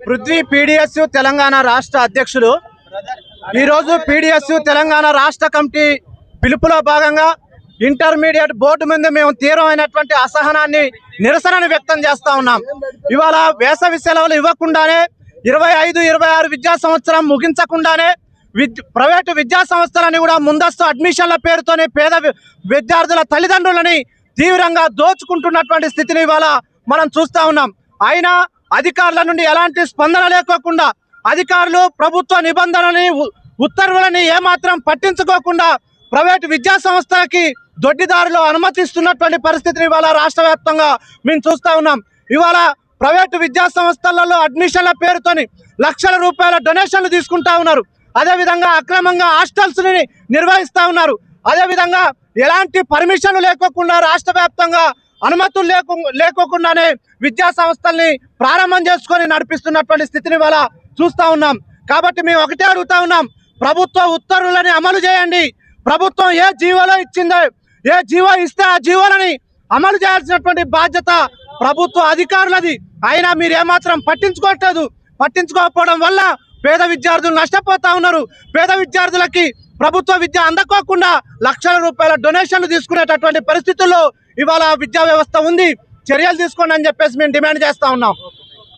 Prithvi PDS Telangana రాష్ట్ర అధ్యక్షులు ఈరోజు పీడిఎస్ తెలంగాణ రాష్ట్ర కమిటీ పిలుపులో భాగంగా ఇంటర్మీడియట్ బోర్డు మీద మేము తీవ్రమైనటువంటి అసహనాన్ని నిరసనను వ్యక్తం చేస్తా ఉన్నాం. ఇవాళ వేసవి సెలవులు ఇవ్వకుండానే 25-26 విద్యా సంవత్సరం ముగించకుండానే ప్రైవేటు విద్యా సంస్థలని కూడా ముందస్తు అడ్మిషన్ల పేరుతోనే పేద విద్యార్థుల తల్లిదండ్రులని తీవ్రంగా దోచుకుంటున్నటువంటి స్థితిని ఇవాళ మనం చూస్తా ఉన్నాం. అయినా అధికారుల నుండి ఎలాంటి స్పందన లేకోకుండా అధికారులు ప్రభుత్వ నిబంధనలని ఉత్తర్వులని ఏమాత్రం పట్టించుకోకుండా ప్రైవేటు విద్యా సంస్థలకి దొడ్డిదారులు అనుమతిస్తున్నటువంటి పరిస్థితిని ఇవాళ రాష్ట్ర వ్యాప్తంగా మేము చూస్తూ ఉన్నాం. ఇవాళ ప్రైవేటు విద్యా సంస్థలలో అడ్మిషన్ల పేరుతోని లక్షల రూపాయల డొనేషన్లు తీసుకుంటా ఉన్నారు. అదేవిధంగా అక్రమంగా హాస్టల్స్ని నిర్వహిస్తూ ఉన్నారు. అదేవిధంగా ఎలాంటి పర్మిషన్లు లేకోకుండా రాష్ట్ర వ్యాప్తంగా అనుమతులు లేకోకుండానే విద్యా సంస్థల్ని ప్రారంభం చేసుకొని నడిపిస్తున్నటువంటి స్థితిని ఇవాళ చూస్తూ ఉన్నాం. కాబట్టి మేము ఒకటే అడుగుతా ఉన్నాం, ప్రభుత్వ ఉత్తర్వులని అమలు చేయండి. ప్రభుత్వం ఏ జీవోలో ఇచ్చిందో, ఏ జీవో ఇస్తే ఆ జీవోలని అమలు చేయాల్సినటువంటి బాధ్యత ప్రభుత్వ అధికారులది. అయినా మీరు ఏమాత్రం పట్టించుకోవట్లేదు. పట్టించుకోకపోవడం వల్ల పేద విద్యార్థులు నష్టపోతా ఉన్నారు. పేద విద్యార్థులకి ప్రభుత్వ విద్య అందకోకుండా లక్షల రూపాయల డొనేషన్లు తీసుకునేటటువంటి పరిస్థితుల్లో ఇవాళ విద్యా వ్యవస్థ ఉంది. చర్యలు తీసుకోండి అని చెప్పేసి మేము డిమాండ్ చేస్తా ఉన్నాం.